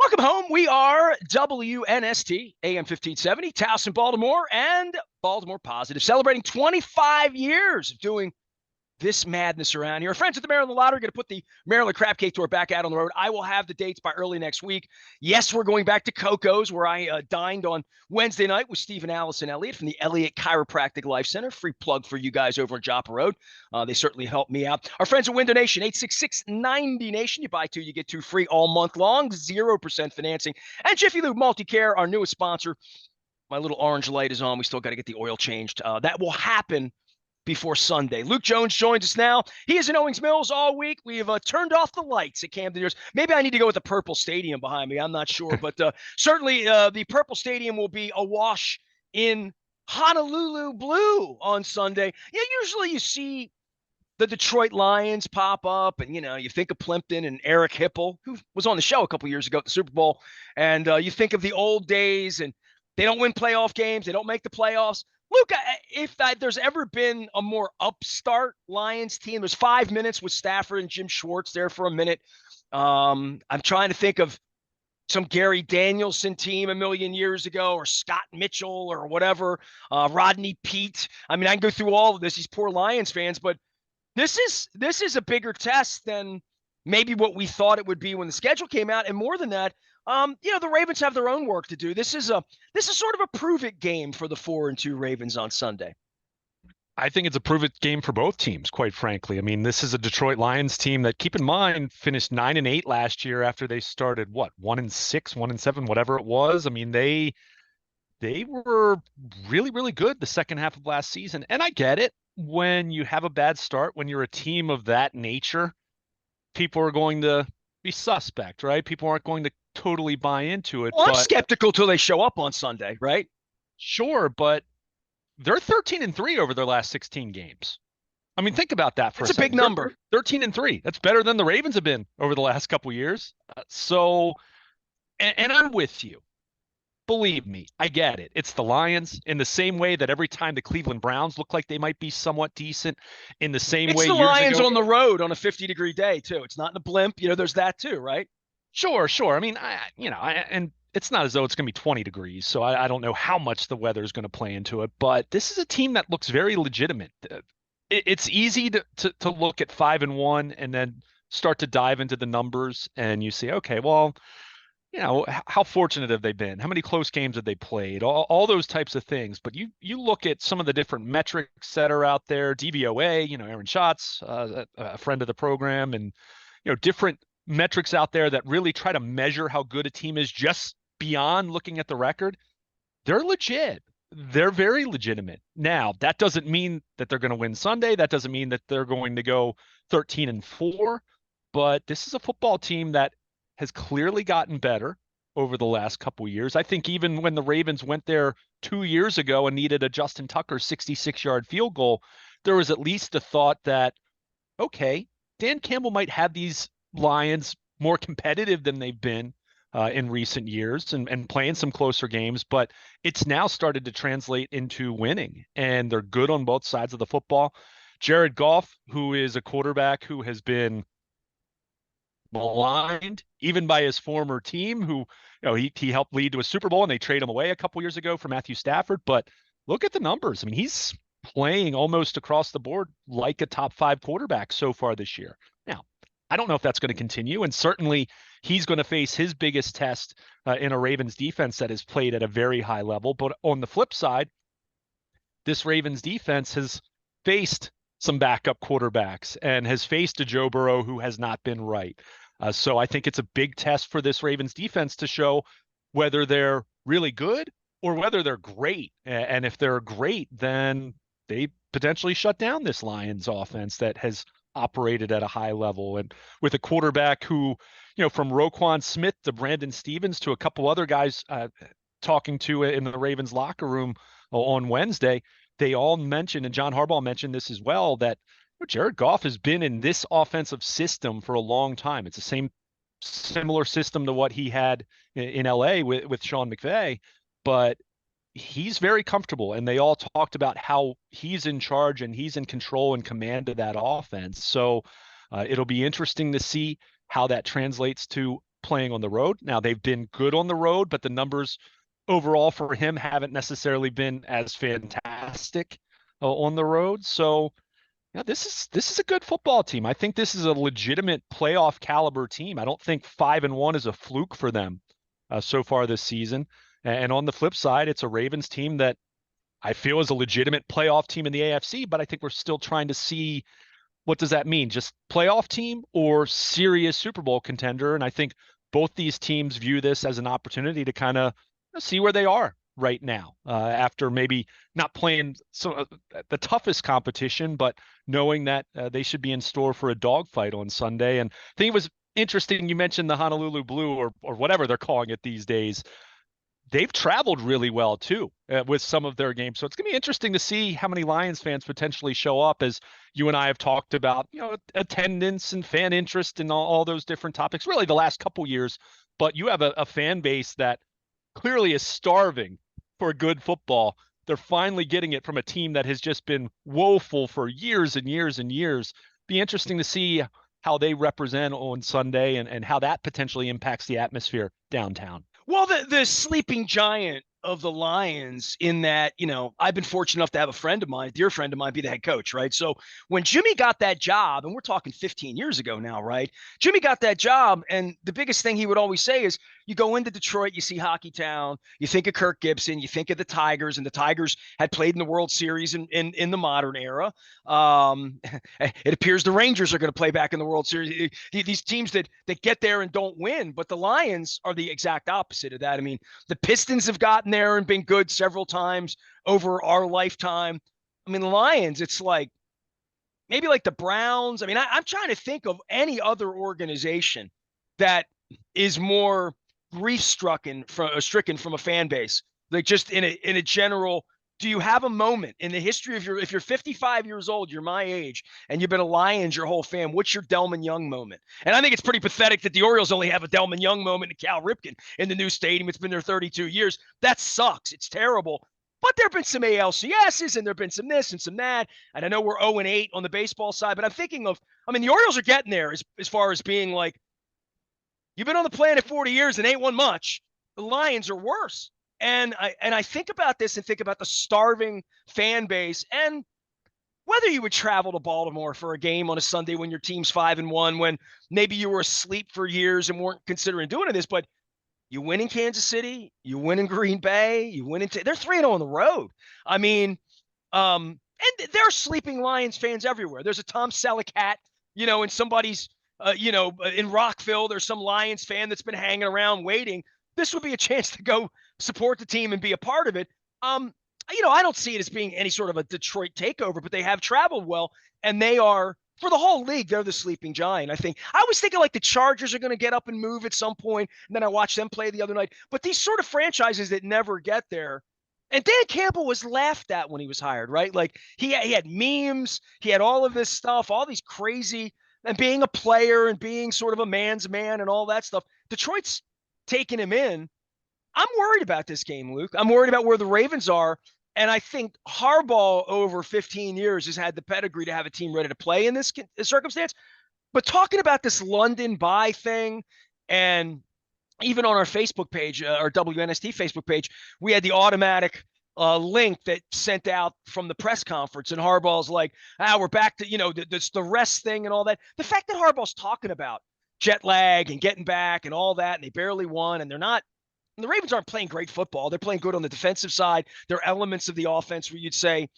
Welcome home. We are WNST, AM 1570, Towson, Baltimore, and Baltimore Positive, celebrating 25 years of doing this madness around here. Our friends at the Maryland Lottery are going to put the Maryland Crab Cake Tour back out on the road. I will have the dates by early next week. Yes, we're going back to Coco's, where I dined on Wednesday night with Steve and Allison Elliott from the Elliott Chiropractic Life Center. Free plug for you guys over on Joppa Road. They certainly helped me out. Our friends at Window Nation, 866-90Nation. You buy two, you get two free all month long, 0% financing. And Jiffy Lube Multi-Care, our newest sponsor. My little orange light is on. We still got to get the oil changed. That will happen before Sunday. Luke Jones joins us now. He is in Owings Mills all week. We have turned off the lights at Camden Yards. Maybe I need to go with the purple stadium behind me. I'm not sure, but certainly the purple stadium will be awash in Honolulu blue on Sunday. Yeah, usually you see the Detroit Lions pop up, and you think of Plimpton and Eric Hipple, who was on the show a couple years ago at the Super Bowl, and you think of the old days, and they don't win playoff games, they don't make the playoffs. Luke, if there's ever been a more upstart Lions team, there's 5 minutes with Stafford and Jim Schwartz there for a minute. I'm trying to think of some Gary Danielson team a million years ago, or Scott Mitchell or whatever, Rodney Peete. I mean, I can go through all of this, these poor Lions fans, but this is a bigger test than maybe what we thought it would be when the schedule came out. And more than that, the Ravens have their own work to do. This is sort of a prove-it game for the 4-2 Ravens on Sunday. I think it's a prove-it game for both teams, quite frankly. I mean, this is a Detroit Lions team that, keep in mind, finished 9-8 last year after they started, 1-6, 1-7, whatever it was. I mean, they were really, really good the second half of last season. And I get it. When you have a bad start, when you're a team of that nature, people are going to be suspect, right? People aren't going to totally buy into it. Well, I'm skeptical till they show up on Sunday, right? Sure, but they're 13-3 over their last 16 games. I mean, think about that for a second. It's a big number. 13-3. That's better than the Ravens have been over the last couple of years. And I'm with you. Believe me, I get it. It's the Lions, in the same way that every time the Cleveland Browns look like they might be somewhat decent, in the same way. It's the Lions on the road on a 50-degree day too. It's not in a blimp. There's that too, right? Sure. I mean, and it's not as though it's going to be 20 degrees, so I don't know how much the weather is going to play into it. But this is a team that looks very legitimate. It's easy to look at 5-1 and then start to dive into the numbers, and you say, okay, well, how fortunate have they been? How many close games have they played? All those types of things. But you look at some of the different metrics that are out there, DVOA, Aaron Schatz, a friend of the program, and, different metrics out there that really try to measure how good a team is just beyond looking at the record. They're legit. They're very legitimate. Now, that doesn't mean that they're going to win Sunday. That doesn't mean that they're going to go 13-4. But this is a football team that has clearly gotten better over the last couple of years. I think even when the Ravens went there 2 years ago and needed a Justin Tucker 66-yard field goal, there was at least a thought that, okay, Dan Campbell might have these Lions more competitive than they've been in recent years and playing some closer games, but it's now started to translate into winning, and they're good on both sides of the football. Jared Goff, who is a quarterback who has been maligned even by his former team, who he helped lead to a Super Bowl, and they traded him away a couple years ago for Matthew Stafford. But look at the numbers. I mean, he's playing almost across the board like a top 5 quarterback so far this year. Now, I don't know if that's going to continue, and certainly he's going to face his biggest test in a Ravens defense that has played at a very high level. But on the flip side, this Ravens defense has faced some backup quarterbacks and has faced a Joe Burrow who has not been right. So I think it's a big test for this Ravens defense to show whether they're really good or whether they're great. And if they're great, then they potentially shut down this Lions offense that has operated at a high level. And with a quarterback who, from Roquan Smith to Brandon Stevens to a couple other guys talking to in the Ravens locker room on Wednesday, they all mentioned, and John Harbaugh mentioned this as well, that Jared Goff has been in this offensive system for a long time. It's the same similar system to what he had in LA with Sean McVay, but he's very comfortable. And they all talked about how he's in charge and he's in control and command of that offense. So it'll be interesting to see how that translates to playing on the road. Now they've been good on the road, but the numbers overall for him haven't necessarily been as fantastic on the road. So yeah, this is a good football team. I think this is a legitimate playoff caliber team. I don't think 5-1 is a fluke for them so far this season. And on the flip side, it's a Ravens team that I feel is a legitimate playoff team in the AFC, but I think we're still trying to see what does that mean? Just playoff team or serious Super Bowl contender? And I think both these teams view this as an opportunity to kind of see where they are right now after maybe not playing the toughest competition, but knowing that they should be in store for a dogfight on Sunday. And I think it was interesting you mentioned the Honolulu Blue or whatever they're calling it these days. They've traveled really well too with some of their games. So it's going to be interesting to see how many Lions fans potentially show up, as you and I have talked about, attendance and fan interest and all those different topics, really the last couple years. But you have a fan base that clearly is starving for good football. They're finally getting it from a team that has just been woeful for years and years and years. Be interesting to see how they represent on Sunday and how that potentially impacts the atmosphere downtown. Well, the sleeping giant of the Lions in that, I've been fortunate enough to have a friend of mine, a dear friend of mine, be the head coach, right? So when Jimmy got that job, and we're talking 15 years ago now, right? Jimmy got that job, and the biggest thing he would always say is, you go into Detroit, you see Hockey Town, you think of Kirk Gibson, you think of the Tigers, and the Tigers had played in the World Series in the modern era. It appears the Rangers are going to play back in the World Series. These teams that get there and don't win, but the Lions are the exact opposite of that. I mean, the Pistons have gotten there and been good several times over our lifetime. I mean, the Lions, it's like maybe like the Browns. I mean, I'm trying to think of any other organization that is more grief-stricken from a fan base, like just in a general. Do you have a moment in the history of if you're 55 years old, you're my age, and you've been a Lions your whole fam, what's your Delman Young moment? And I think it's pretty pathetic that the Orioles only have a Delman Young moment in Cal Ripken in the new stadium. It's been there 32 years. That sucks. It's terrible. But there have been some ALCSs, and there have been some this and some that. And I know we're 0-8 on the baseball side, but I'm thinking the Orioles are getting there as far as being like, you've been on the planet 40 years and ain't won much. The Lions are worse. And I think about this and think about the starving fan base, and whether you would travel to Baltimore for a game on a Sunday when your team's 5-1, when maybe you were asleep for years and weren't considering doing this, but you win in Kansas City, you win in Green Bay, you win in they're 3-0 on the road. I mean, and there are sleeping Lions fans everywhere. There's a Tom Selleck hat, in somebody's in Rockville, there's some Lions fan that's been hanging around waiting. This would be a chance to go support the team and be a part of it. I don't see it as being any sort of a Detroit takeover, but they have traveled well, and they are, for the whole league, they're the sleeping giant. I think I was thinking like the Chargers are going to get up and move at some point, and then I watched them play the other night. But these sort of franchises that never get there, and Dan Campbell was laughed at when he was hired, right? Like he had memes, he had all of this stuff, all these crazy, and being a player and being sort of a man's man and all that stuff. Detroit's taking him in. I'm worried about this game, Luke. I'm worried about where the Ravens are. And I think Harbaugh over 15 years has had the pedigree to have a team ready to play in this circumstance. But talking about this London bye thing, and even on our Facebook page, our WNST Facebook page, we had the automatic link that sent out from the press conference, and Harbaugh's like, we're back to, the rest thing and all that. The fact that Harbaugh's talking about jet lag and getting back and all that, and they barely won, and the Ravens aren't playing great football. They're playing good on the defensive side. There are elements of the offense where you'd say,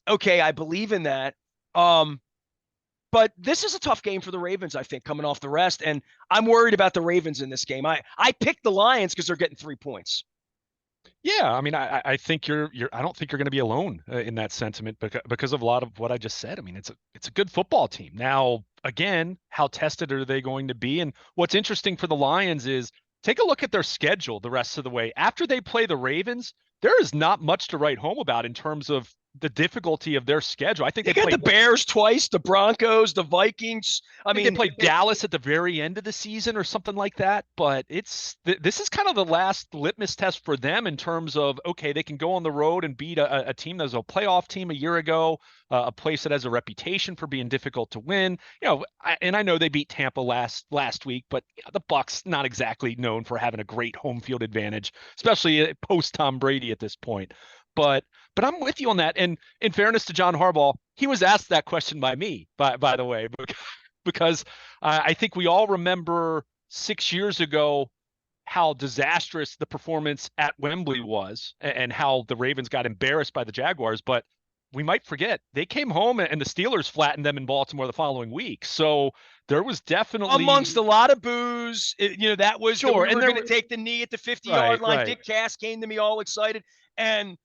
okay, I believe in that. But this is a tough game for the Ravens, I think, coming off the rest. And I'm worried about the Ravens in this game. I picked the Lions because they're getting 3 points. Yeah, I mean, I think I don't think you're going to be alone in that sentiment because of a lot of what I just said. I mean, it's a good football team. Now, again, how tested are they going to be? And what's interesting for the Lions is take a look at their schedule the rest of the way. After they play the Ravens, there is not much to write home about in terms of the difficulty of their schedule. I think They they got the played Bears twice, the Broncos, the Vikings. I think they mean, played Dallas at the very end of the season or something like that. But this is kind of the last litmus test for them in terms of, okay, they can go on the road and beat a team that was a playoff team a year ago, a place that has a reputation for being difficult to win. And I know they beat Tampa last week, but the Bucs not exactly known for having a great home field advantage, especially post Tom Brady at this point. But but I'm with you on that. And in fairness to John Harbaugh, he was asked that question by me, by the way, because I think we all remember 6 years ago how disastrous the performance at Wembley was and how the Ravens got embarrassed by the Jaguars. But we might forget they came home and the Steelers flattened them in Baltimore the following week. So there was amongst definitely a lot of boos, that was that sure. we And were there going to were take the knee at the 50-yard right, line. right. Dick Cass came to me all excited, and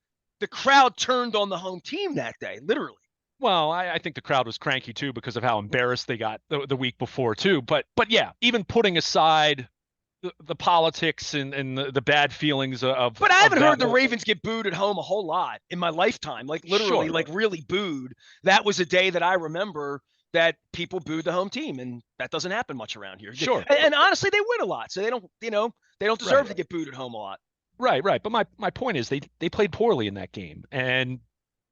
the crowd turned on the home team that day, literally. Well, I think the crowd was cranky too because of how embarrassed they got the week before too. But yeah, even putting aside the politics and the bad feelings But I of haven't that heard the whole Ravens get booed at home a whole lot in my lifetime, like literally, sure, like really booed. That was a day that I remember that people booed the home team, and that doesn't happen much around here. sure, And honestly, they win a lot, so they don't deserve right, to get booed at home a lot. right. But my point is they played poorly in that game, and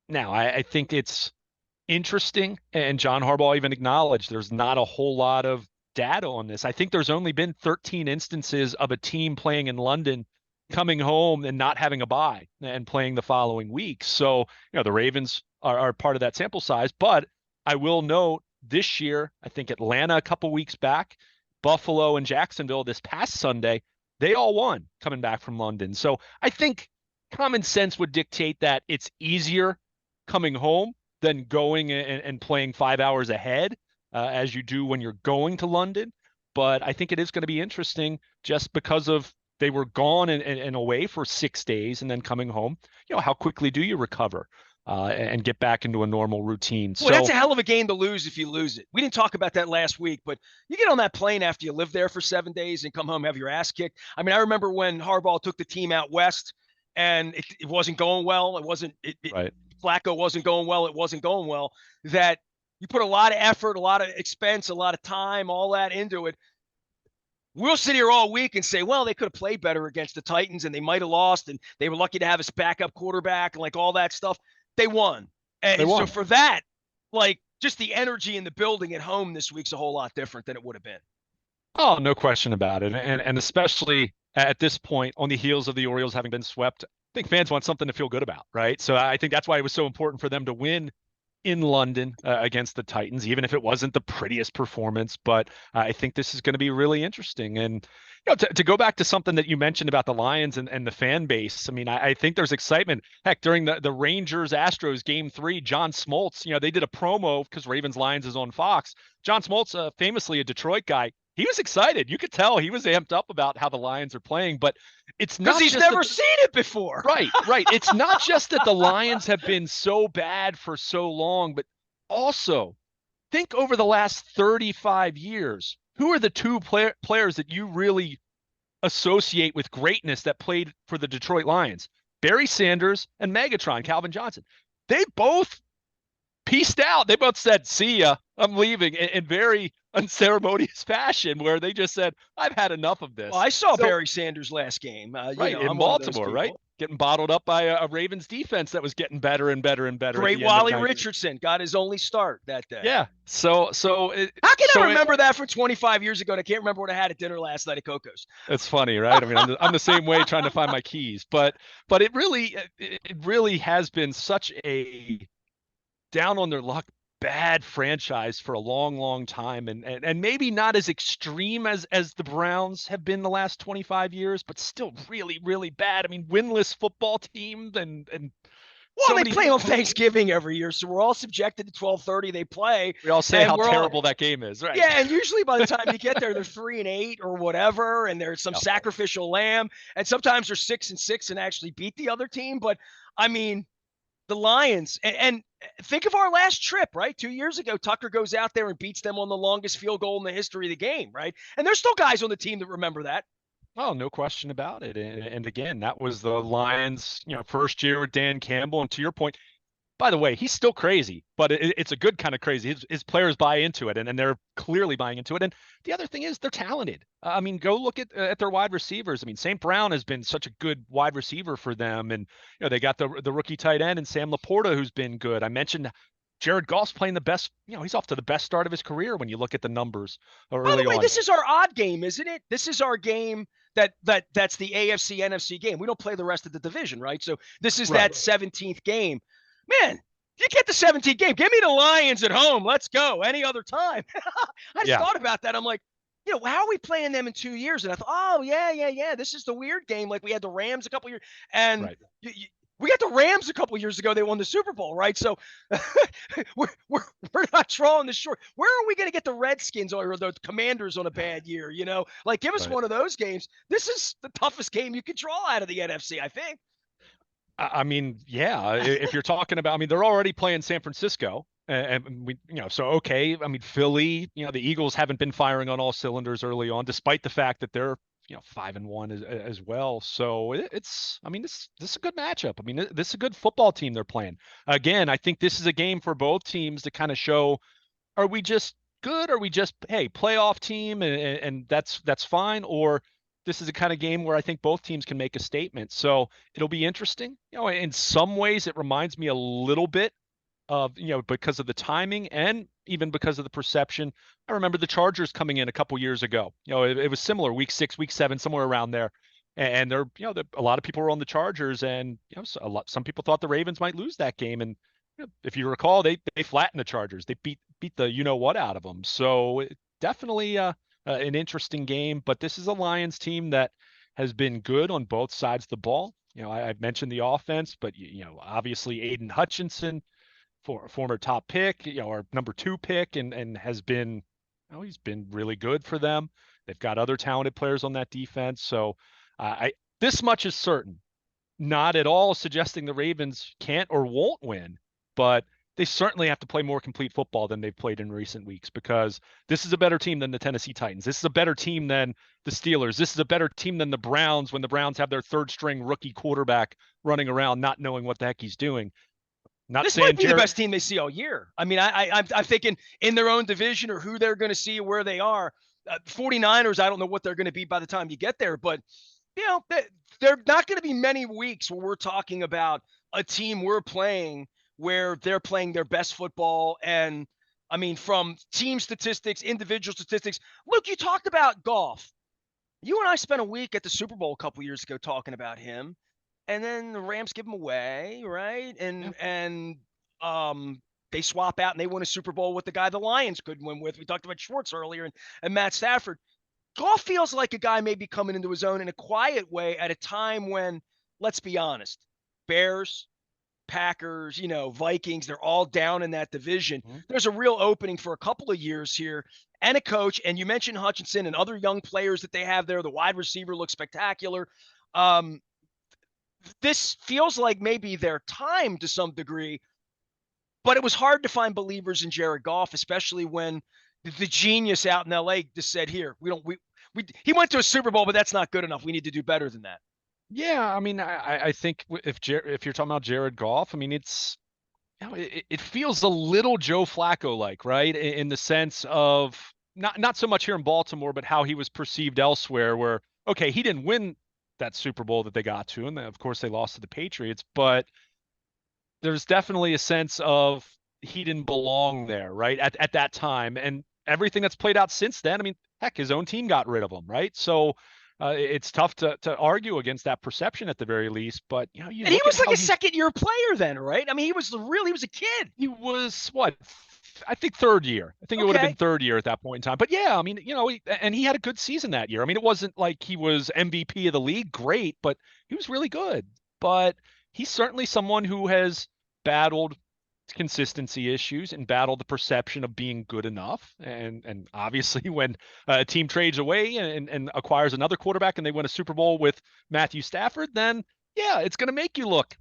now I think it's interesting. And John Harbaugh even acknowledged there's not a whole lot of data on this. I think there's only been 13 instances of a team playing in London coming home and not having a bye and playing the following week. So, the Ravens are part of that sample size. But I will note this year, I think Atlanta a couple weeks back, Buffalo and Jacksonville this past Sunday, they all won coming back from London. So I think common sense would dictate that it's easier coming home than going and playing 5 hours ahead as you do when you're going to London. But I think it is going to be interesting just because of they were gone and away for 6 days and then coming home. How quickly do you recover and get back into a normal routine? Well, that's So a hell of a game to lose if you lose it. We didn't talk about that last week, but you get on that plane after you live there for 7 days and come home, have your ass kicked. I mean, I remember when Harbaugh took the team out west and it wasn't going well. right. Flacco wasn't going well. It wasn't going well. That you put a lot of effort, a lot of expense, a lot of time, all that into it. We'll sit here all week and say, well, they could have played better against the Titans and they might have lost and they were lucky to have a backup quarterback and like all that stuff. They won. They And so won. for that, like just the energy in the building at home this week's a whole lot different than it would have been. Oh, no question about it. And especially at this point, on the heels of the Orioles having been swept, I think fans want something to feel good about, right? So I think that's why it was so important for them to win in London against the Titans, even if it wasn't the prettiest performance. But I think this is going to be really interesting. And to go back to something that you mentioned about the Lions and the fan base, I mean, I think there's excitement. Heck, during the Rangers Astros game 3, John Smoltz, they did a promo because Ravens Lions is on Fox. John Smoltz, famously a Detroit guy, he was excited. You could tell he was amped up about how the Lions are playing. But it's because not he's just never seen it before. Right. It's not just that the Lions have been so bad for so long, but also think over the last 35 years, who are the two players that you really associate with greatness that played for the Detroit Lions? Barry Sanders and Megatron, Calvin Johnson. They both pieced out. They both said, see ya, I'm leaving in very unceremonious fashion where they just said, I've had enough of this. Well, I saw Barry Sanders last game. Right, in I'm one of those Baltimore, people. right? Getting bottled up by a Ravens defense that was getting better and better and better. Great Wally Richardson got his only start that day. Yeah. How can I remember that from 25 years ago? And I can't remember what I had at dinner last night at Coco's. It's funny, right? I mean, I'm the same way trying to find my keys, but it really has been such a down on their luck bad franchise for a long, long time, and maybe not as extreme as the Browns have been the last 25 years, but still really, really bad. I mean, winless football team and well, they play on Thanksgiving every year, so we're all subjected to 12:30. They play. We all say how terrible that game is, right? Yeah, and usually by the time you get there, they're 3-8 or whatever, and there's some sacrificial lamb, and sometimes they're 6-6 and actually beat the other team. But I mean, the Lions and think of our last trip, right? 2 years ago, Tucker goes out there and beats them on the longest field goal in the history of the game, right? And there's still guys on the team that remember that. Oh, no question about it. And again, that was the Lions, first year with Dan Campbell. And to your point, by the way, he's still crazy, but it's a good kind of crazy. His players buy into it, and they're clearly buying into it. And the other thing is they're talented. I mean, go look at their wide receivers. I mean, St. Brown has been such a good wide receiver for them, and they got the rookie tight end and Sam Laporta, who's been good. I mentioned Jared Goff's playing the best. He's off to the best start of his career when you look at the numbers By the early way, on. this is our odd game, isn't it? This is our game that's the AFC NFC game. We don't play the rest of the division, right? So this is Right. that 17th game. Man, you get the 17th game. Give me the Lions at home. Let's go. Any other time. I just Yeah. thought about that. I'm like, how are we playing them in 2 years? And I thought, oh, yeah. This is the weird game. Like we had the Rams a couple years. And Right. we got the Rams a couple years ago. They won the Super Bowl, right? So we're not drawing the short. Where are we going to get the Redskins or the Commanders on a bad year? Like give us Right. one of those games. This is the toughest game you could draw out of the NFC, I think. I mean, yeah, if you're talking about, I mean, they're already playing San Francisco, and we, so okay. I mean, Philly, the Eagles haven't been firing on all cylinders early on, despite the fact that they're 5-1 as well. So I mean, this is a good matchup. I mean, this is a good football team they're playing. Again, I think this is a game for both teams to kind of show, are we just good? Are we just, hey, playoff team, and that's fine? Or this is a kind of game where I think both teams can make a statement. So it'll be interesting. In some ways, it reminds me a little bit of, because of the timing and even because of the perception. I remember the Chargers coming in a couple years ago. It was similar, week 6, week 7, somewhere around there. And they're, a lot of people were on the Chargers, and some people thought the Ravens might lose that game. And if you recall, they flattened the Chargers. They beat the what out of them. So definitely an interesting game. But this is a Lions team that has been good on both sides of the ball. I've mentioned the offense, but obviously Aiden Hutchinson, for former top pick, or number 2 pick, and has been, he's been really good for them. They've got other talented players on that defense. So I this much is certain. Not at all suggesting the Ravens can't or won't win, but they certainly have to play more complete football than they've played in recent weeks, because this is a better team than the Tennessee Titans. This is a better team than the Steelers. This is a better team than the Browns, when the Browns have their third string rookie quarterback running around not knowing what the heck he's doing. Not This might saying be the best team they see all year. I mean, I'm thinking in their own division or who they're going to see, where they are. 49ers, I don't know what they're going to be by the time you get there, but there are not going to be many weeks where we're talking about a team we're playing where they're playing their best football. And I mean, from team statistics, individual statistics. Luke, you talked about Goff. You and I spent a week at the Super Bowl a couple years ago talking about him, and then the Rams give him away, right? Yeah. And they swap out and they win a Super Bowl with the guy the Lions couldn't win with. We talked about Schwartz earlier and Matt Stafford. Goff feels like a guy maybe coming into his own in a quiet way at a time when, let's be honest, Bears, Packers, Vikings, they're all down in that division. Mhm. There's a real opening for a couple of years here, and a coach. And you mentioned Hutchinson and other young players that they have there. The wide receiver looks spectacular. Um, this feels like maybe their time to some degree, but it was hard to find believers in Jared Goff, especially when the genius out in LA just said, here, he went to a Super Bowl, but that's not good enough. We need to do better than that. Yeah, I mean, I think if you're talking about Jared Goff, I mean, it's, it feels a little Joe Flacco like, right? In the sense of not so much here in Baltimore, but how he was perceived elsewhere, where, okay, he didn't win that Super Bowl that they got to, and then, of course they lost to the Patriots, but there's definitely a sense of he didn't belong there, right? At that time. And everything that's played out since then, I mean, heck, his own team got rid of him, right? So it's tough to argue against that perception at the very least. But you And he look at was like how a second-year player then, right? I mean, he was a kid. he was what, I think third year. I think it would have been Okay. third year at that point in time. But yeah, I mean, and he had a good season that year. I mean, it wasn't like he was MVP of the league, great, but he was really good. But he's certainly someone who has battled consistency issues and battled the perception of being good enough. And obviously, when a team trades away and acquires another quarterback and they win a Super Bowl with Matthew Stafford, then yeah, it's going to make you look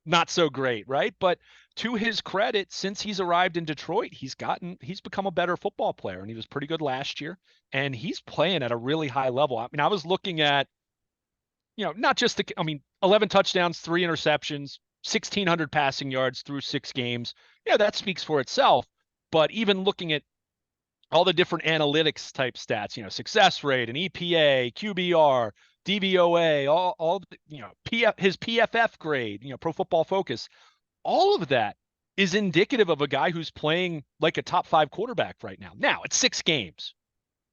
not so great, right? But to his credit, since he's arrived in Detroit, he's become a better football player, and he was pretty good last year, and he's playing at a really high level. I mean, I was looking at, not just I mean, 11 touchdowns, 3 interceptions, 1,600 passing yards through 6 games. Yeah, that speaks for itself. But even looking at all the different analytics type stats, success rate and EPA, QBR, DVOA, all his PFF grade, Pro Football Focus, all of that is indicative of a guy who's playing like a top 5 quarterback right now. Now, it's 6 games.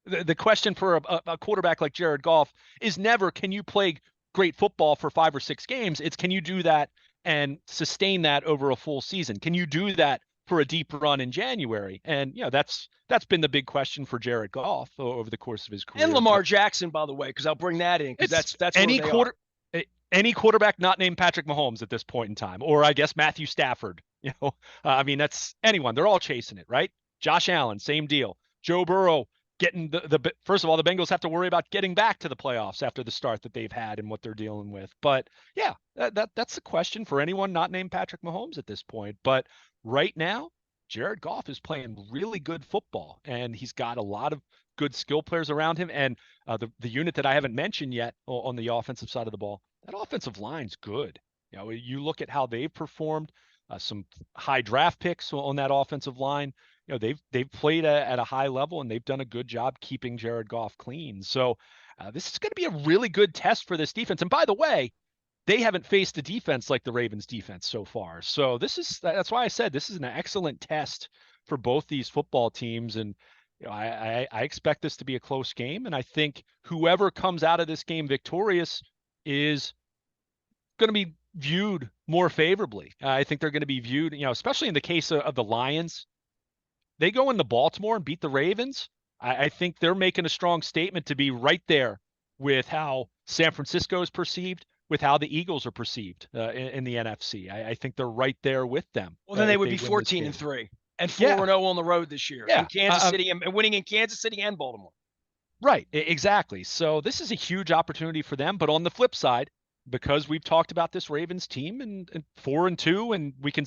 The question for a quarterback like Jared Goff is never, can you play great football for 5 or 6 games? It's, can you do that and sustain that over a full season? Can you do that for a deep run in January? And that's been the big question for Jared Goff over the course of his career. And Lamar Jackson, by the way, because I'll bring that in, because that's any quarterback not named Patrick Mahomes at this point in time, or I guess Matthew Stafford. That's anyone. They're all chasing it, right? Josh Allen, same deal. Joe Burrow getting the first of all, the Bengals have to worry about getting back to the playoffs after the start that they've had and what they're dealing with. But yeah, that's the question for anyone not named Patrick Mahomes at this point. But right now, Jared Goff is playing really good football, and he's got a lot of good skill players around him. And the unit that I haven't mentioned yet on the offensive side of the ball, that offensive line's good. You look at how they've performed, some high draft picks on that offensive line. They've played at a high level, and they've done a good job keeping Jared Goff clean. So this is going to be a really good test for this defense. And by the way, they haven't faced a defense like the Ravens defense so far. So that's why I said this is an excellent test for both these football teams. And I expect this to be a close game. And I think whoever comes out of this game victorious is going to be viewed more favorably. I think they're going to be viewed, especially in the case of the Lions. They go into Baltimore and beat the Ravens. I think they're making a strong statement to be right there with how San Francisco is perceived, with how the Eagles are perceived in the NFC. I think they're right there with them. Well, then they would be 14-3 and 4-0 on the road this year in Kansas City, and winning in Kansas City and Baltimore. Right, exactly. So this is a huge opportunity for them. But on the flip side, because we've talked about this Ravens team and 4-2, and we can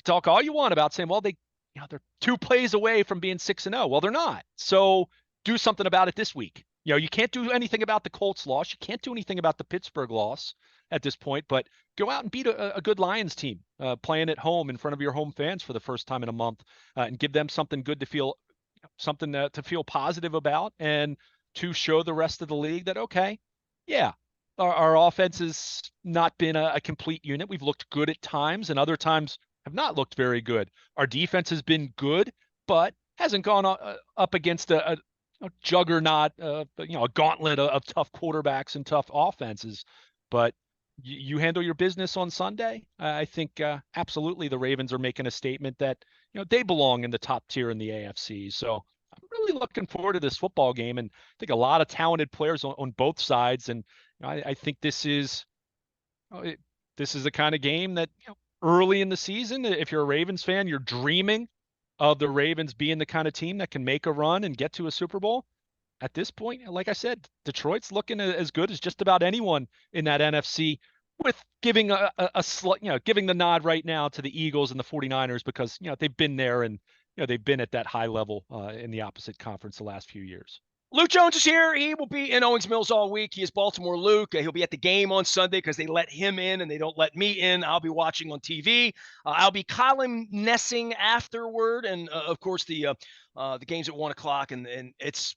talk all you want about saying, well, they're 2 plays away from being 6-0. Well, they're not. So do something about it this week. You can't do anything about the Colts loss. You can't do anything about the Pittsburgh loss at this point, but go out and beat a good Lions team playing at home in front of your home fans for the first time in a month, and give them something good to feel, something to feel positive about, and to show the rest of the league that, okay, yeah, our offense has not been a complete unit. We've looked good at times, and other times have not looked very good. Our defense has been good, but hasn't gone up against a juggernaut, a gauntlet of tough quarterbacks and tough offenses. But you handle your business on Sunday. I think absolutely the Ravens are making a statement that they belong in the top tier in the AFC. So I'm really looking forward to this football game, and I think a lot of talented players on both sides. And I think this is the kind of game that early in the season, if you're a Ravens fan, you're dreaming of the Ravens being the kind of team that can make a run and get to a Super Bowl. At this point, like I said, Detroit's looking as good as just about anyone in that NFC, with giving giving the nod right now to the Eagles and the 49ers, because they've been there, and they've been at that high level in the opposite conference the last few years. Luke Jones is here. He will be in Owings Mills all week. He is Baltimore Luke. He'll be at the game on Sunday because they let him in and they don't let me in. I'll be watching on TV. I'll be column nessing afterward, and of course the game's at 1 o'clock, and it's.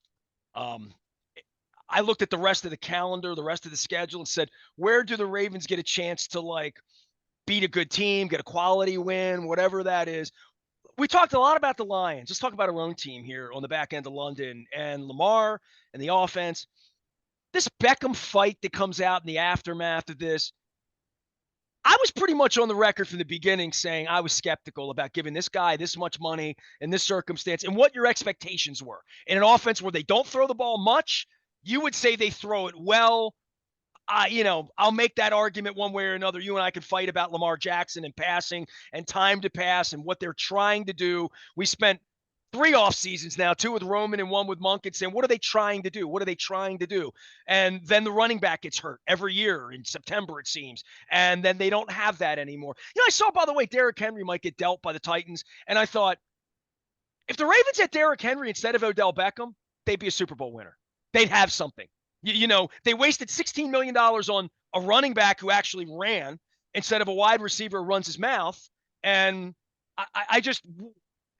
I looked at the rest of the calendar, the rest of the schedule, and said, where do the Ravens get a chance to beat a good team, get a quality win, whatever that is? We talked a lot about the Lions. Let's talk about our own team here on the back end of London and Lamar and the offense. This Beckham fight that comes out in the aftermath of this, I was pretty much on the record from the beginning saying I was skeptical about giving this guy this much money in this circumstance, and what your expectations were. In an offense where they don't throw the ball much, you would say they throw it well. I'll make that argument one way or another. You and I could fight about Lamar Jackson and passing and time to pass and what they're trying to do. We spent 3 off seasons now, 2 with Roman and 1 with Monken, saying, what are they trying to do? What are they trying to do? And then the running back gets hurt every year in September, it seems. And then they don't have that anymore. I saw, by the way, Derrick Henry might get dealt by the Titans. And I thought, if the Ravens had Derrick Henry instead of Odell Beckham, they'd be a Super Bowl winner. They'd have something. They wasted $16 million on a running back who actually ran. instead of a wide receiver who runs his mouth. And I just,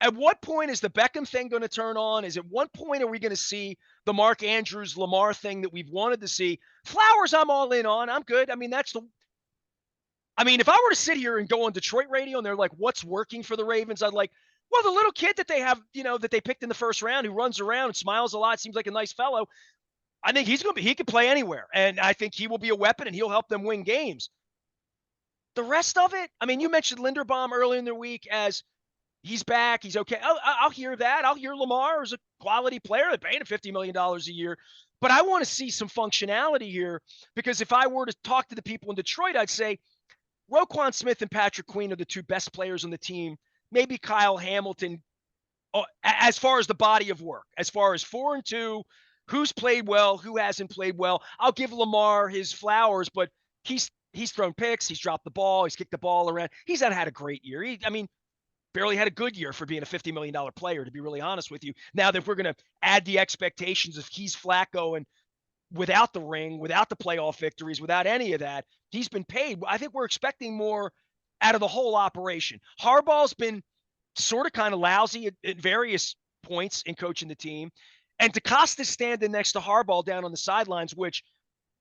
at what point is the Beckham thing going to turn on? Is at what point are we going to see the Mark Andrews Lamar thing that we've wanted to see? Flowers, I'm all in on. I'm good. I mean, if I were to sit here and go on Detroit radio and they're like, what's working for the Ravens? I'd like, well, the little kid that they have, that they picked in the first round who runs around and smiles a lot, seems like a nice fellow. I think he can play anywhere. And I think he will be a weapon and he'll help them win games. The rest of it, you mentioned Linderbaum earlier in the week as he's back. He's okay. I'll hear that. I'll hear Lamar is a quality player. They're paying him $50 million a year. But I want to see some functionality here, because if I were to talk to the people in Detroit, I'd say Roquan Smith and Patrick Queen are the two best players on the team. Maybe Kyle Hamilton, as far as the body of work, as far as 4-2, who's played well, who hasn't played well. I'll give Lamar his flowers, but he's thrown picks, he's dropped the ball, he's kicked the ball around. He's not had a great year. Barely had a good year for being a $50 million player, to be really honest with you. Now that we're going to add the expectations of he's Flacco and without the ring, without the playoff victories, without any of that, he's been paid. I think we're expecting more out of the whole operation. Harbaugh's been sort of kind of lousy at various points in coaching the team. And DeCosta's standing next to Harbaugh down on the sidelines, which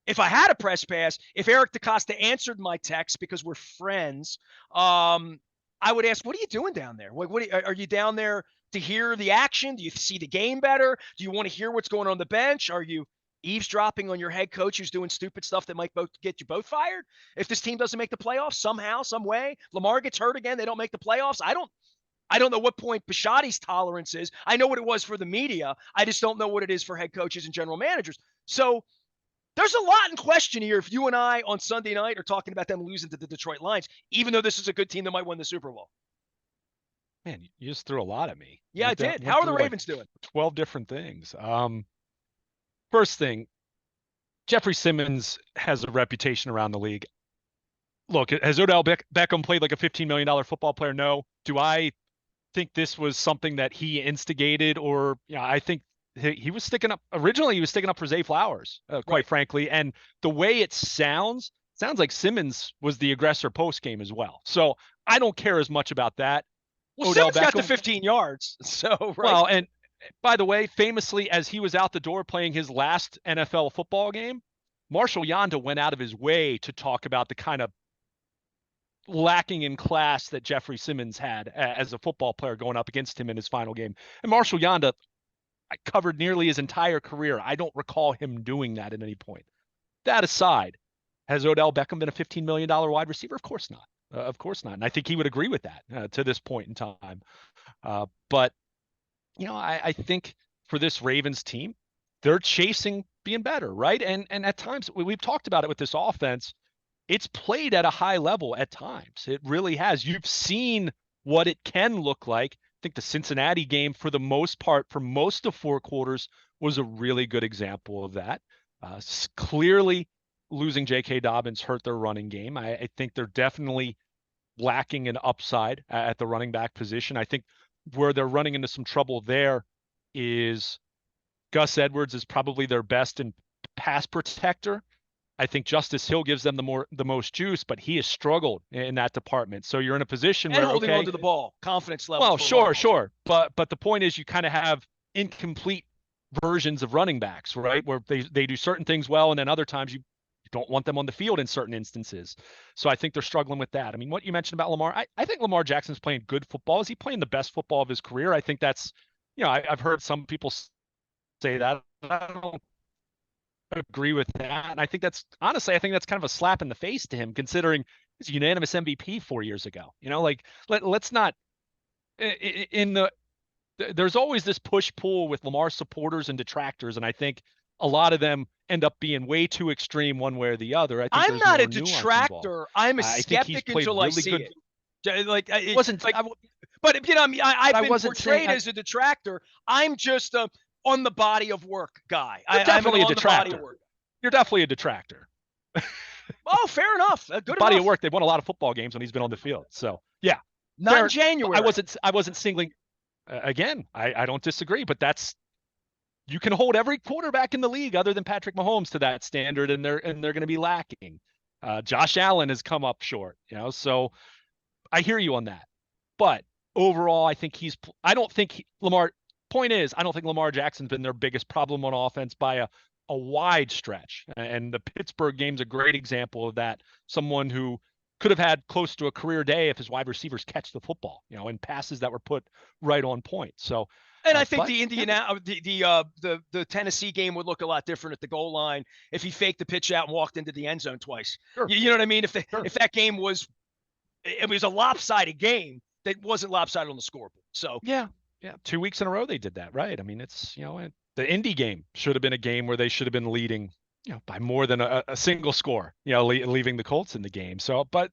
if I had a press pass, if Eric DeCosta answered my text because we're friends, I would ask, what are you doing down there? Are you down there to hear the action? Do you see the game better? Do you want to hear what's going on the bench? Are you eavesdropping on your head coach who's doing stupid stuff that might get you both fired? If this team doesn't make the playoffs somehow, some way, Lamar gets hurt again, they don't make the playoffs. I don't know what point Bisciotti's tolerance is. I know what it was for the media. I just don't know what it is for head coaches and general managers. So there's a lot in question here if you and I on Sunday night are talking about them losing to the Detroit Lions, even though this is a good team that might win the Super Bowl. Man, you just threw a lot at me. Yeah, I did. How are the Ravens doing? 12 different things. First thing, Jeffrey Simmons has a reputation around the league. Look, has Odell Beckham played like a $15 million football player? No. Do I think this was something that he instigated? Or, I think he was sticking up. Originally, he was sticking up for Zay Flowers, quite frankly. And the way it sounds like Simmons was the aggressor post game as well. So I don't care as much about that. Well, Simmons got the 15 yards. So, right. Well, and by the way, famously, as he was out the door playing his last NFL football game, Marshall Yanda went out of his way to talk about the kind of lacking in class that Jeffrey Simmons had as a football player going up against him in his final game. And Marshall Yanda, I covered nearly his entire career. I don't recall him doing that at any point. That aside, has Odell Beckham been a $15 million wide receiver? Of course not. Of course not. And I think he would agree with that to this point in time. But, I think for this Ravens team, they're chasing being better, right? And at times, we've talked about it with this offense, it's played at a high level at times. It really has. You've seen what it can look like. I think the Cincinnati game, for the most part, for most of 4 quarters, was a really good example of that. Clearly, losing J.K. Dobbins hurt their running game. I think they're definitely lacking an upside at the running back position. I think where they're running into some trouble there is Gus Edwards is probably their best in pass protector. I think Justice Hill gives them the most juice, but he has struggled in that department. So you're in a position where holding onto the ball, confidence level. Well, sure. But the point is, you kind of have incomplete versions of running backs, right? Where they do certain things well, and then other times you don't want them on the field in certain instances. So I think they're struggling with that. What you mentioned about Lamar, I think Lamar Jackson's playing good football. Is he playing the best football of his career? I think that's, I've heard some people say that. I don't agree with that. And I think that's kind of a slap in the face to him, considering he's a unanimous MVP 4 years ago. Let's not there's always this push-pull with Lamar supporters and detractors, and I think a lot of them end up being way too extreme one way or the other. I'm not a detractor. I'm a skeptic until I see it. It wasn't like, but I've been portrayed as a detractor. I'm just on the body of work guy. You're definitely a detractor. You're definitely a detractor. Oh, fair enough. Good body of work. They've won a lot of football games when he's been on the field. So yeah, not in January. I wasn't singling. Again, I don't disagree, but you can hold every quarterback in the league other than Patrick Mahomes to that standard, and they're going to be lacking. Josh Allen has come up short, so I hear you on that. But overall, I don't think Lamar, point is, I don't think Lamar Jackson's been their biggest problem on offense by a wide stretch. And the Pittsburgh game's a great example of that. Someone who could have had close to a career day if his wide receivers catch the football, and passes that were put right on point. So, and I think but the Tennessee game would look a lot different at the goal line if he faked the pitch out and walked into the end zone twice. sure, You know what I mean? sure. If that game was, it was a lopsided game that wasn't lopsided on the scoreboard. So yeah, 2 weeks in a row they did that, right? I mean, it's the Indy game should have been a game where they should have been leading, by more than a single score, leaving the Colts in the game. So, but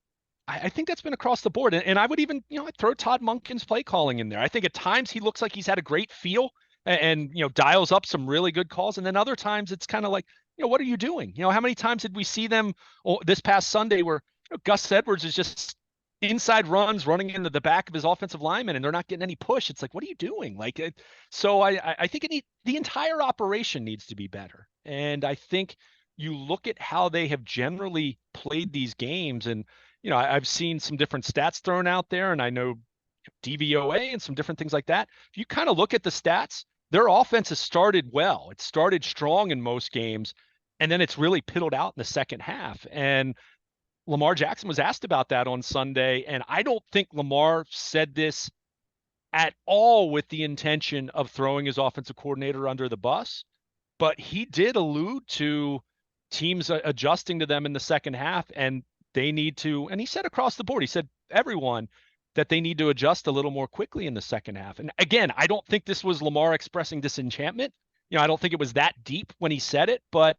I think that's been across the board, and I would even I'd throw Todd Monken's play calling in there. I think at times he looks like he's had a great feel and dials up some really good calls, and then other times it's kind of like, what are you doing? How many times did we see them this past Sunday where Gus Edwards is just inside runs running into the back of his offensive lineman and they're not getting any push? It's like, what are you doing? So I think the entire operation needs to be better. And I think you look at how they have generally played these games, and I've seen some different stats thrown out there, and I know DVOA and some different things like that. If you kind of look at the stats, their offense has started well. It started strong in most games, and then it's really piddled out in the second half. And Lamar Jackson was asked about that on Sunday, and I don't think Lamar said this at all with the intention of throwing his offensive coordinator under the bus, but he did allude to teams adjusting to them in the second half, and they need to, and he said across the board, he said everyone, that they need to adjust a little more quickly in the second half. And again, I don't think this was Lamar expressing disenchantment. I don't think it was that deep when he said it, but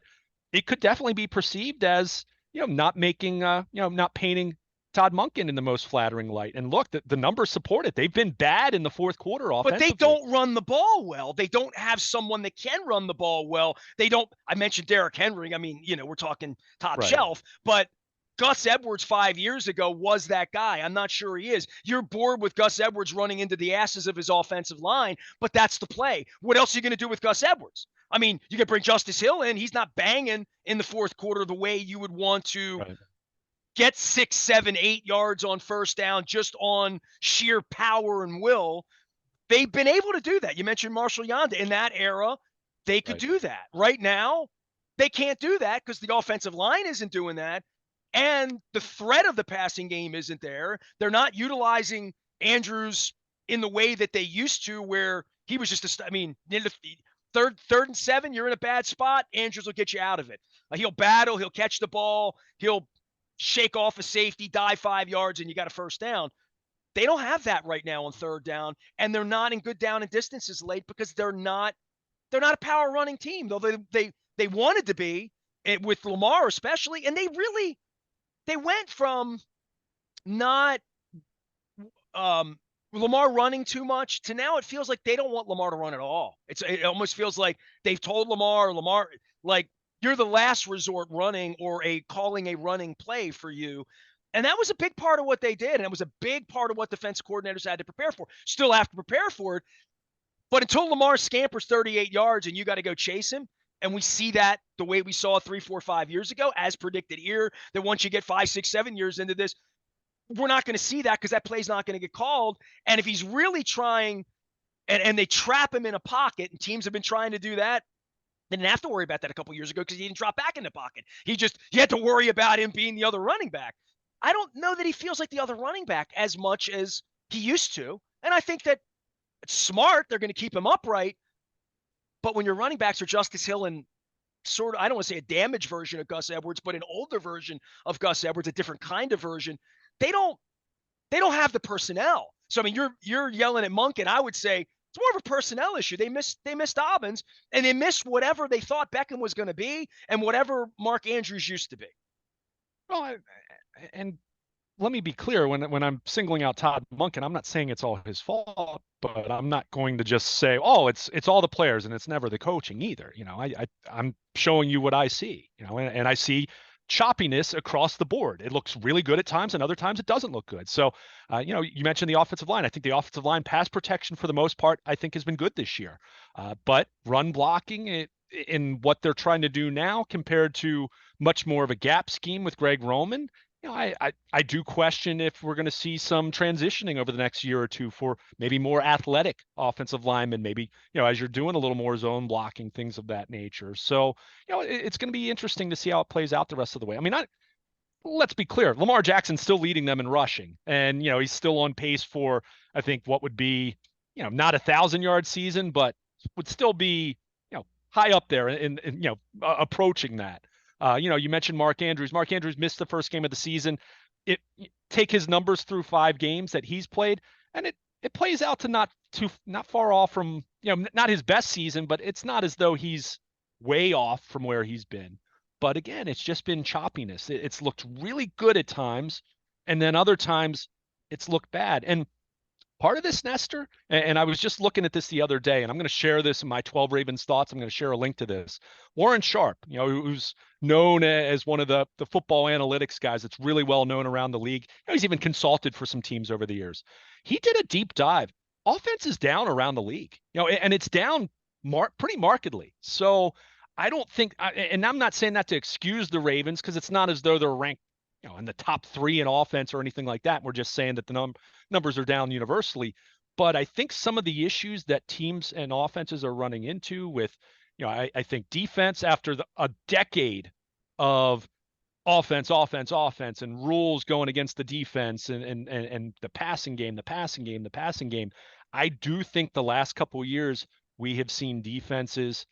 it could definitely be perceived as, not making, not painting Todd Monken in the most flattering light. And look, the numbers support it. They've been bad in the fourth quarter offensively. But they don't run the ball well. They don't have someone that can run the ball well. They don't. I mentioned Derrick Henry. I mean, we're talking top shelf, but Gus Edwards 5 years ago was that guy. I'm not sure he is. You're bored with Gus Edwards running into the asses of his offensive line, but that's the play. What else are you going to do with Gus Edwards? I mean, you can bring Justice Hill in. He's not banging in the fourth quarter the way you would want to get 6, 7, 8 yards on first down just on sheer power and will. They've been able to do that. You mentioned Marshall Yanda. In that era, they could do that. Right now, they can't do that because the offensive line isn't doing that. And the threat of the passing game isn't there. They're not utilizing Andrews in the way that they used to, where he was just third and 7, you're in a bad spot, Andrews will get you out of it. He'll battle, he'll catch the ball, he'll shake off a safety, dive 5 yards, and you got a first down. They don't have that right now on third down, and they're not in good down and distances late because they're not a power running team, though they wanted to be, with Lamar especially, and they went from not Lamar running too much to now it feels like they don't want Lamar to run at all. It almost feels like they've told Lamar, like, you're the last resort running or calling a running play for you. And that was a big part of what they did. And it was a big part of what defense coordinators had to prepare for. Still have to prepare for it. But until Lamar scampers 38 yards and you got to go chase him, and we see that the way we saw 3, 4, 5 years ago, as predicted here, that once you get 5, 6, 7 years into this, we're not going to see that because that play's not going to get called. And if he's really trying and they trap him in a pocket, and teams have been trying to do that, they didn't have to worry about that a couple years ago because he didn't drop back in the pocket. You had to worry about him being the other running back. I don't know that he feels like the other running back as much as he used to. And I think that it's smart. They're going to keep him upright. But when your running backs are Justice Hill and sort of, I don't want to say a damaged version of Gus Edwards, but an older version of Gus Edwards, a different kind of version, they don't have the personnel. So I mean, you're yelling at Monken. I would say it's more of a personnel issue. They missed Dobbins, and they missed whatever they thought Beckham was going to be and whatever Mark Andrews used to be. Well, and let me be clear, when I'm singling out Todd Monken, I'm not saying it's all his fault, but I'm not going to just say, oh, it's all the players and it's never the coaching either. I'm showing you what I see, and I see choppiness across the board. It looks really good at times, and other times it doesn't look good. So, you mentioned the offensive line. I think the offensive line pass protection for the most part, I think, has been good this year. But run blocking, in what they're trying to do now compared to much more of a gap scheme with Greg Roman, I do question if we're going to see some transitioning over the next year or two for maybe more athletic offensive linemen, maybe, as you're doing a little more zone blocking, things of that nature. So, it's going to be interesting to see how it plays out the rest of the way. I mean, let's be clear, Lamar Jackson's still leading them in rushing, and he's still on pace for, I think, what would be, not 1,000-yard season, but would still be, high up there and approaching that. You mentioned Mark Andrews. Mark Andrews missed the first game of the season. Take his numbers through 5 games that he's played, and it plays out to not far off from, not his best season, but it's not as though he's way off from where he's been. But again, it's just been choppiness. It's looked really good at times, and then other times it's looked bad. And part of this, Nestor, and I was just looking at this the other day, and I'm going to share this in my 12 Ravens thoughts. I'm going to share a link to this. Warren Sharp, who's known as one of the football analytics guys that's really well known around the league. He's even consulted for some teams over the years. He did a deep dive. Offense is down around the league, and it's down pretty markedly. So I don't think, and I'm not saying that to excuse the Ravens, because it's not as though they're ranked, in the top 3 in offense or anything like that. We're just saying that the numbers are down universally. But I think some of the issues that teams and offenses are running into with, I think defense after a decade of offense, and rules going against the defense and the passing game. I do think the last couple of years we have seen defenses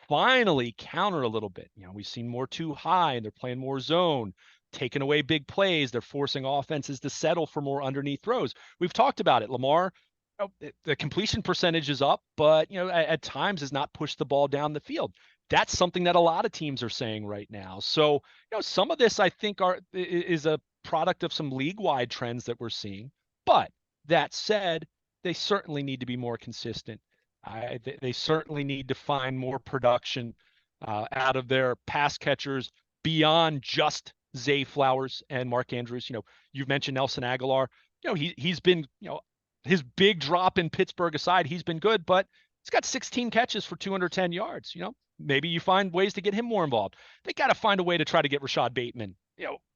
finally counter a little bit. We've seen more too high, and they're playing more zone, taking away big plays. They're forcing offenses to settle for more underneath throws. We've talked about it. Lamar, the completion percentage is up, but at times has not pushed the ball down the field. That's something that a lot of teams are saying right now. So, some of this I think is a product of some league-wide trends that we're seeing. But that said, they certainly need to be more consistent. They certainly need to find more production out of their pass catchers beyond just Zay Flowers and Mark Andrews. You've mentioned Nelson Aguilar. He's been, his big drop in Pittsburgh aside, he's been good, but he's got 16 catches for 210 yards. Maybe you find ways to get him more involved. They got to find a way to try to get Rashad Bateman,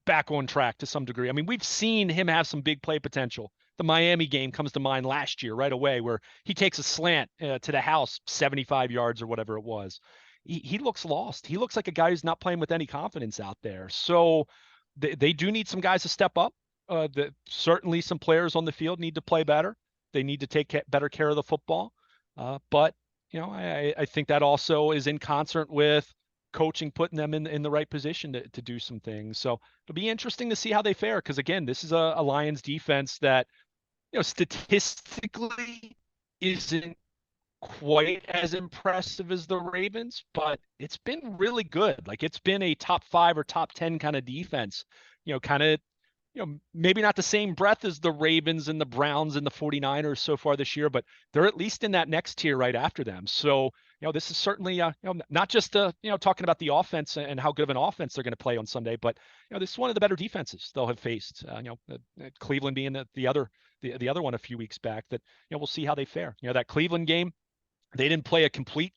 back on track to some degree. I mean, we've seen him have some big play potential. The Miami game comes to mind last year right away, where he takes a slant to the house, 75 yards or whatever it was. He looks lost. He looks like a guy who's not playing with any confidence out there. So they do need some guys to step up. Certainly some players on the field need to play better. They need to take better care of the football. But I think that also is in concert with coaching, putting them in the right position to do some things. So it'll be interesting to see how they fare, because again, this is a Lions defense that, statistically isn't quite as impressive as the Ravens, but it's been really good. Like, it's been a top 5 or top 10 kind of defense, kind of, maybe not the same breadth as the Ravens and the Browns and the 49ers so far this year, but they're at least in that next tier right after them. So, this is certainly, not just, talking about the offense and how good of an offense they're going to play on Sunday, but, this is one of the better defenses they'll have faced, Cleveland being the other one a few weeks back that, we'll see how they fare. That Cleveland game, they didn't play a complete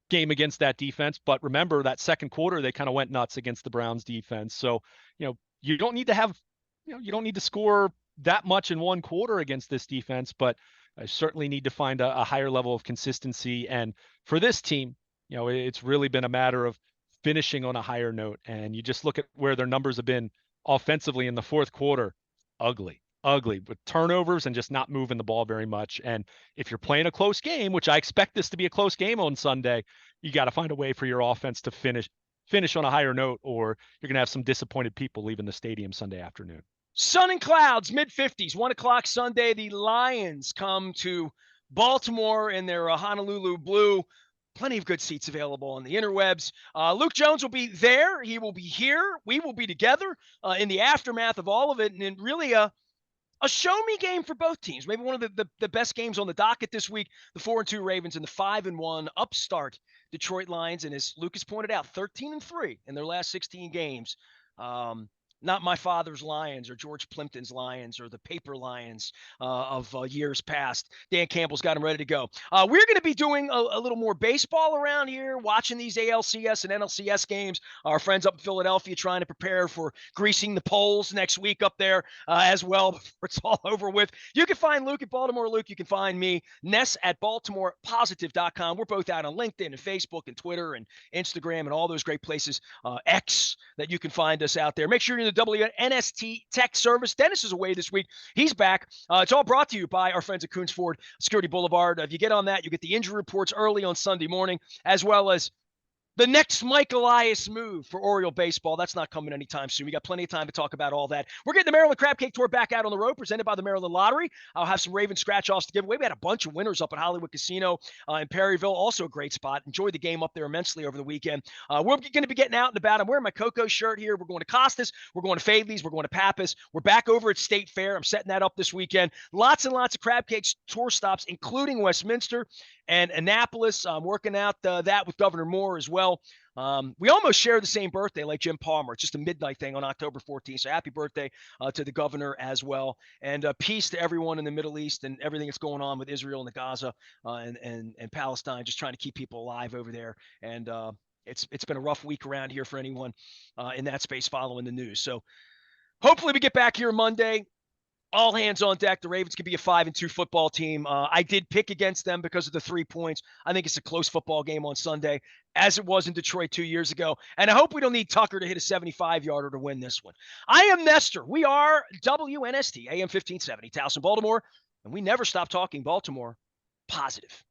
game against that defense, but remember that second quarter, they kind of went nuts against the Browns defense. So, you don't need to have, you don't need to score that much in one quarter against this defense, but I certainly need to find a higher level of consistency. And for this team, it's really been a matter of finishing on a higher note. And you just look at where their numbers have been offensively in the fourth quarter, ugly with turnovers and just not moving the ball very much. And if you're playing a close game, which I expect this to be a close game on Sunday, you got to find a way for your offense to finish on a higher note, or you're going to have some disappointed people leaving the stadium Sunday afternoon. Sun and clouds, mid-50s, 1 o'clock Sunday. The Lions come to Baltimore in their Honolulu blue. Plenty of good seats available on the interwebs. Luke Jones will be there. He will be here. We will be together in the aftermath of all of it. And really a show-me game for both teams. Maybe one of the best games on the docket this week. The 4-2 Ravens and the 5-1 upstart Detroit Lions. And as Lucas pointed out, 13-3 in their last 16 games. Not my father's Lions or George Plimpton's Lions or the paper Lions of years past. Dan Campbell's got them ready to go. We're going to be doing a little more baseball around here, watching these ALCS and NLCS games. Our friends up in Philadelphia trying to prepare for greasing the polls next week up there as well before it's all over with. You can find Luke at Baltimore Luke. You can find me, Ness, at BaltimorePositive.com. We're both out on LinkedIn and Facebook and Twitter and Instagram and all those great places. X that you can find us out there. Make sure you're in the WNST Tech Service. Dennis is away this week. He's back. It's all brought to you by our friends at Coons Ford Security Boulevard. If you get on that, you get the injury reports early on Sunday morning, as well as the next Mike Elias move for Oriole baseball. That's not coming anytime soon. We got plenty of time to talk about all that. We're getting the Maryland Crab Cake Tour back out on the road, presented by the Maryland Lottery. I'll have some Raven scratch-offs to give away. We had a bunch of winners up at Hollywood Casino in Perryville. Also a great spot. Enjoyed the game up there immensely over the weekend. We're going to be getting out and about. I'm wearing my Coco shirt here. We're going to Costas. We're going to Fadley's. We're going to Pappas. We're back over at State Fair. I'm setting that up this weekend. Lots and lots of Crab Cakes tour stops, including Westminster and Annapolis. I'm working out that with Governor Moore as well. We almost share the same birthday like Jim Palmer. It's just a midnight thing on October 14th. So happy birthday to the governor as well. And peace to everyone in the Middle East and everything that's going on with Israel and the Gaza and Palestine, just trying to keep people alive over there. And it's been a rough week around here for anyone in that space following the news. So hopefully we get back here Monday. All hands on deck. The Ravens could be a 5-2 football team. I did pick against them because of the 3 points. I think it's a close football game on Sunday, as it was in Detroit 2 years ago. And I hope we don't need Tucker to hit a 75-yarder to win this one. I am Nestor. We are WNST, AM 1570, Towson, Baltimore. And we never stop talking Baltimore positive.